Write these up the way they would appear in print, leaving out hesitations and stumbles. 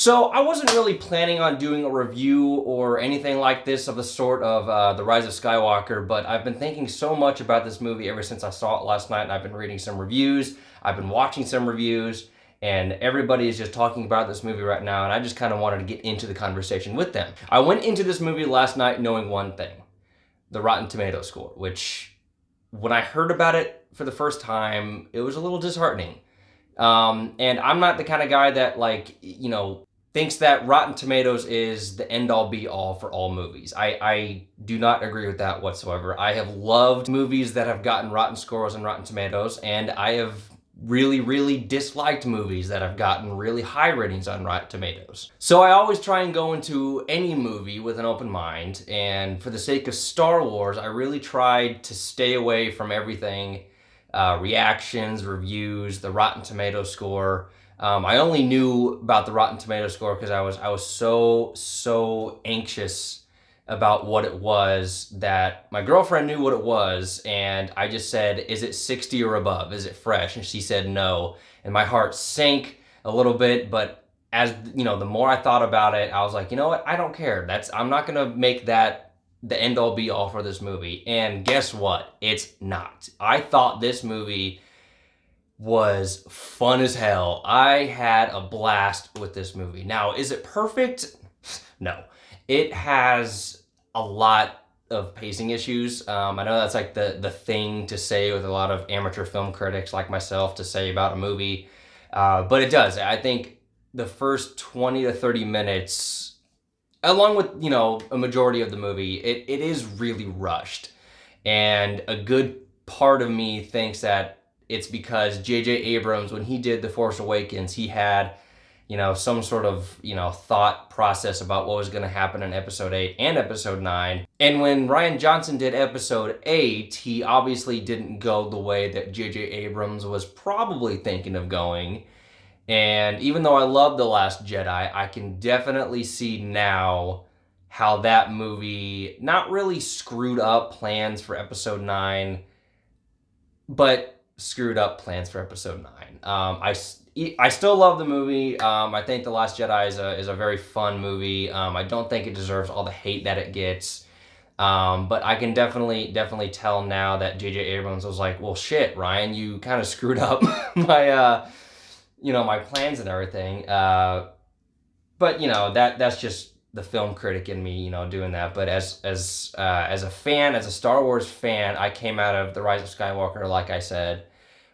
So I wasn't really planning on doing a review or anything like this of the sort of The Rise of Skywalker, but I've been thinking so much about this movie ever since I saw it last night, and I've been reading some reviews, I've been watching some reviews, and everybody is just talking about this movie right now, and I just kind of wanted to get into the conversation with them. I went into this movie last night knowing one thing: the Rotten Tomato score, which when I heard about it for the first time, it was a little disheartening. And I'm not the kind of guy that, like, thinks that Rotten Tomatoes is the end-all be-all for all movies. I do not agree with that whatsoever. I have loved movies that have gotten rotten scores on Rotten Tomatoes, and I have really, really disliked movies that have gotten really high ratings on Rotten Tomatoes. So I always try and go into any movie with an open mind, and for the sake of Star Wars, I really tried to stay away from everything. Reactions, reviews, the Rotten Tomato score. I only knew about the Rotten Tomato score because I was so anxious about what it was that my girlfriend knew what it was, and I just said, "Is it 60 or above? Is it fresh?" And she said no, and my heart sank a little bit. But as the more I thought about it, I was like, you know what? I don't care. I'm not gonna make that the end-all be-all for this movie. And guess what? It's not. I thought this movie was fun as hell. I had a blast with this movie. Now, is it perfect? No. It has a lot of pacing issues. I know that's like the thing to say with a lot of amateur film critics like myself to say about a movie, but it does. I think the first 20 to 30 minutes, along with, a majority of the movie, it is really rushed. And a good part of me thinks that it's because J.J. Abrams, when he did The Force Awakens, he had, some sort of, thought process about what was going to happen in Episode 8 and Episode 9. And when Rian Johnson did Episode 8, he obviously didn't go the way that J.J. Abrams was probably thinking of going. And even though I love The Last Jedi, I can definitely see now how that movie not really screwed up plans for Episode 9, but screwed up plans for Episode 9. I still love the movie. I think The Last Jedi is a very fun movie. I don't think it deserves all the hate that it gets. But I can definitely tell now that J.J. Abrams was like, well, shit, Ryan, you kind of screwed up my plans and everything. But that's just the film critic in me, doing that. But as a fan, as a Star Wars fan, I came out of The Rise of Skywalker, like I said,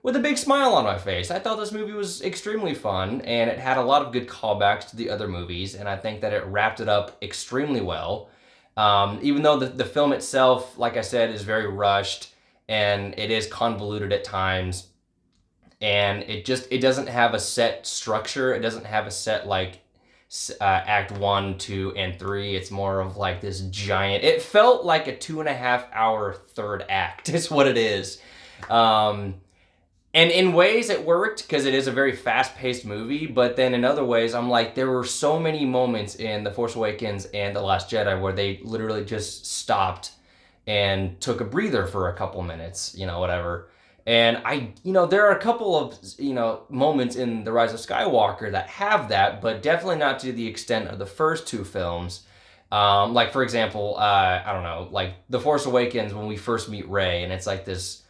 with a big smile on my face. I thought this movie was extremely fun, and it had a lot of good callbacks to the other movies, and I think that it wrapped it up extremely well. Even though the film itself, like I said, is very rushed, and it is convoluted at times, and it doesn't have a set structure. It doesn't have a set Act 1, 2, and 3. It's more of like this giant. It felt like a 2.5-hour third act. Is what it is. And in ways it worked because it is a very fast-paced movie, but then in other ways, I'm like, there were so many moments in The Force Awakens and The Last Jedi where they literally just stopped and took a breather for a couple minutes, whatever. And there are a couple of, moments in The Rise of Skywalker that have that, but definitely not to the extent of the first two films. Like, for example, I don't know, like The Force Awakens, when we first meet Rey, and it's like this,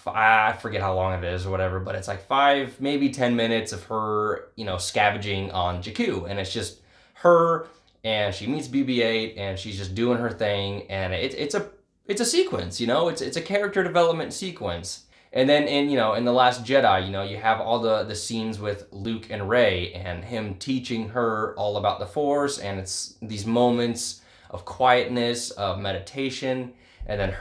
I forget how long it is or whatever, but it's like 5, maybe 10 minutes of her, scavenging on Jakku. And it's just her, and she meets BB-8, and she's just doing her thing, and it's a sequence, it's a character development sequence. And then in The Last Jedi, you have all the scenes with Luke and Rey and him teaching her all about the Force, and it's these moments of quietness, of meditation, and then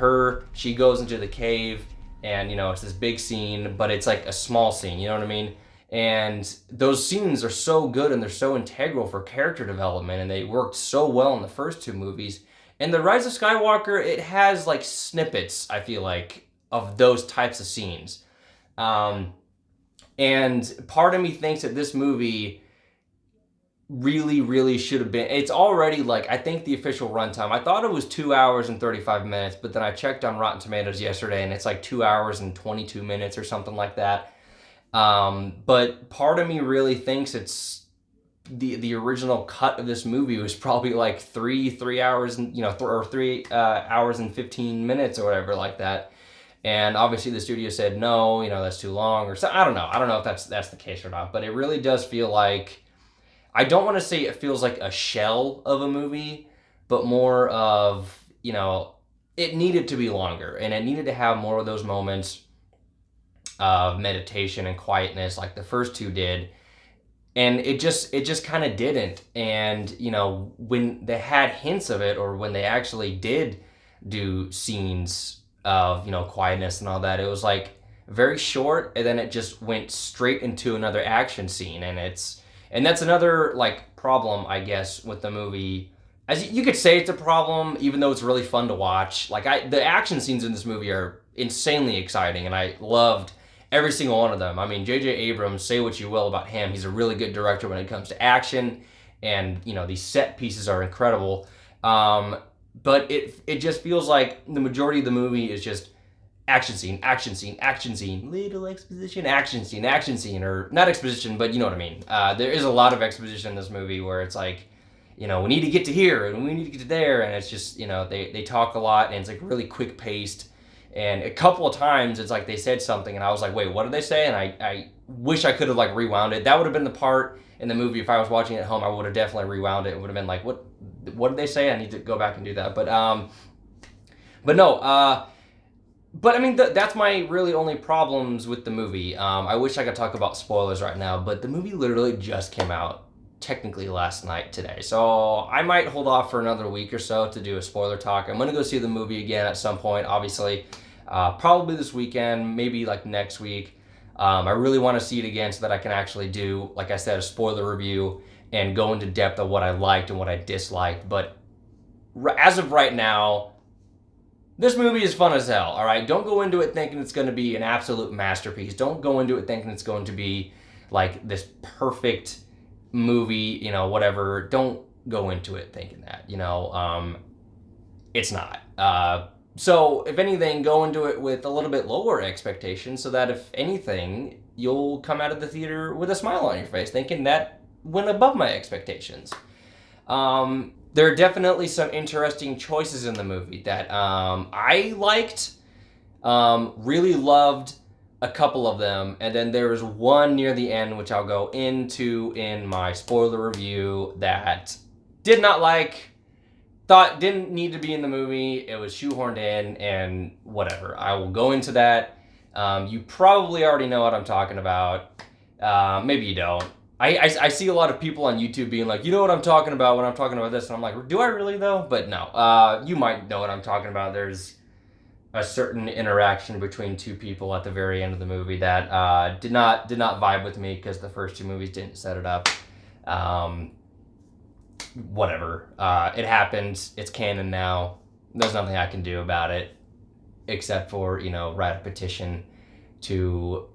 she goes into the cave, and it's this big scene, but it's like a small scene, you know what I mean? And those scenes are so good, and they're so integral for character development, and they worked so well in the first two movies. And The Rise of Skywalker, it has like snippets, I feel like, of those types of scenes. And part of me thinks that this movie really, really should have been, it's already like, I think the official runtime, I thought it was 2 hours and 35 minutes, but then I checked on Rotten Tomatoes yesterday, and it's like 2 hours and 22 minutes or something like that. But part of me really thinks it's the original cut of this movie was probably like 3 hours and or 3 hours and 15 minutes or whatever like that. And obviously the studio said no, that's too long, or so. I don't know if that's the case or not, but it really does feel like, I don't want to say it feels like a shell of a movie, but more of, it needed to be longer, and it needed to have more of those moments of meditation and quietness like the first two did. And it just kind of didn't. And when they had hints of it, or when they actually did do scenes of quietness and all that, it was like very short, and then it just went straight into another action scene. And that's another like problem, I guess, with the movie. As you could say, it's a problem, even though it's really fun to watch. Like the action scenes in this movie are insanely exciting, and I loved every single one of them. I mean, J.J. Abrams, say what you will about him, he's a really good director when it comes to action, and these set pieces are incredible. But it just feels like the majority of the movie is just action scene, action scene, action scene, little exposition, action scene, or not exposition, but you know what I mean. There is a lot of exposition in this movie where it's like, we need to get to here and we need to get to there, and it's just they talk a lot, and it's like really quick paced. And a couple of times it's like they said something and I was like, wait, what did they say? And I wish I could have like rewound it. That would have been the part in the movie, if I was watching it at home, I would have definitely rewound it. It would have been like, what did they say? I need to go back and do that. But no, but I mean, that's my really only problems with the movie. I wish I could talk about spoilers right now, but the movie literally just came out technically last night today. So I might hold off for another week or so to do a spoiler talk. I'm going to go see the movie again at some point, obviously. Probably this weekend, maybe like next week. I really want to see it again so that I can actually do, like I said, a spoiler review and go into depth of what I liked and what I disliked. But as of right now, this movie is fun as hell, all right? Don't go into it thinking it's going to be an absolute masterpiece. Don't go into it thinking it's going to be like this perfect movie, whatever. Don't go into it thinking that, it's not. So if anything, go into it with a little bit lower expectations so that if anything, you'll come out of the theater with a smile on your face thinking that went above my expectations. There are definitely some interesting choices in the movie that I liked, really loved a couple of them, and then there was one near the end which I'll go into in my spoiler review that did not like, thought didn't need to be in the movie. It was shoehorned in, and whatever. I will go into that. You probably already know what I'm talking about. Maybe you don't. I see a lot of people on YouTube being like, you know what I'm talking about when I'm talking about this, and I'm like, do I really though? But no, you might know what I'm talking about. There's a certain interaction between two people at the very end of the movie that did not vibe with me because the first two movies didn't set it up. Whatever. It happened. It's canon now. There's nothing I can do about it except for, write a petition to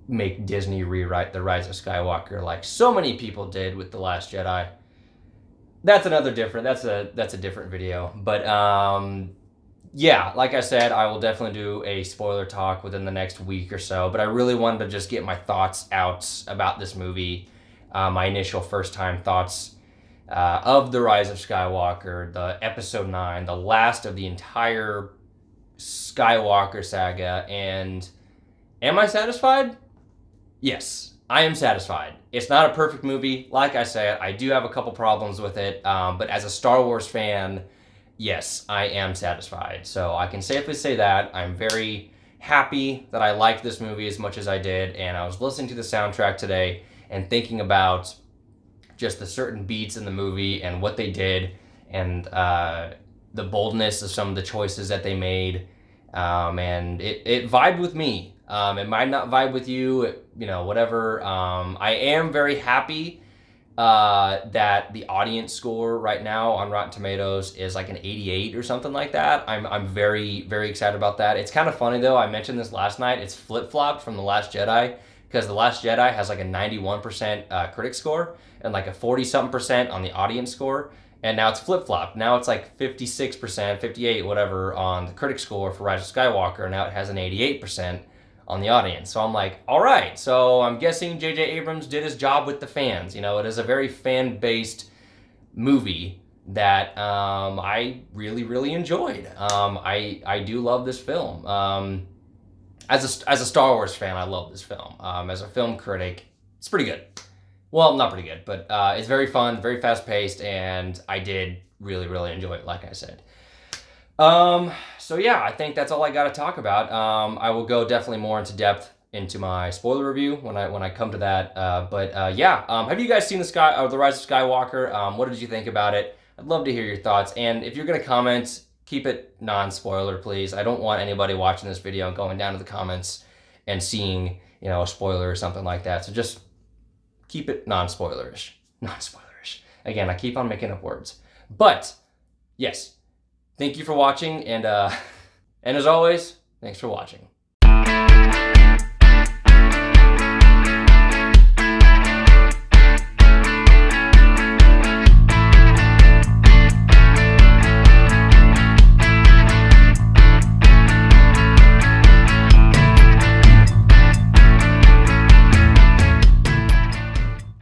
make Disney rewrite The Rise of Skywalker like so many people did with The Last Jedi. That's a different video. But yeah, like I said, I will definitely do a spoiler talk within the next week or so, but I really wanted to just get my thoughts out about this movie, my initial first-time thoughts of The Rise of Skywalker, the Episode 9, the last of the entire Skywalker saga, and am I satisfied? Yes, I am satisfied. It's not a perfect movie. Like I said, I do have a couple problems with it, but as a Star Wars fan, yes, I am satisfied. So I can safely say that. I'm very happy that I liked this movie as much as I did, and I was listening to the soundtrack today and thinking about just the certain beats in the movie and what they did, and the boldness of some of the choices that they made, and it vibed with me. It might not vibe with you, whatever. I am very happy that the audience score right now on Rotten Tomatoes is like an 88 or something like that. I'm very, very excited about that. It's kind of funny though, I mentioned this last night, it's flip-flopped from The Last Jedi, because The Last Jedi has like a 91% critic score and like a 40-something% on the audience score, and now it's flip-flopped. Now it's like 56%, 58, whatever on the critic score for Rise of Skywalker, and now it has an 88% on the audience. So I'm like, all right, so I'm guessing J.J. Abrams did his job with the fans. You know, it is a very fan-based movie that I really, really enjoyed. I do love this film. As a Star Wars fan, I love this film. As a film critic, it's pretty good. Well, not pretty good, but it's very fun, very fast-paced, and I did really, really enjoy it, like I said. So yeah, I think that's all I got to talk about. I will go definitely more into depth into my spoiler review when I come to that. Yeah, have you guys seen the Rise of Skywalker? What did you think about it? I'd love to hear your thoughts. And if you're gonna comment, keep it non-spoiler, please. I don't want anybody watching this video going down to the comments and seeing, you know, a spoiler or something like that. So just keep it non-spoilerish. Non-spoilerish. Again, I keep on making up words. But yes, thank you for watching, and as always, thanks for watching.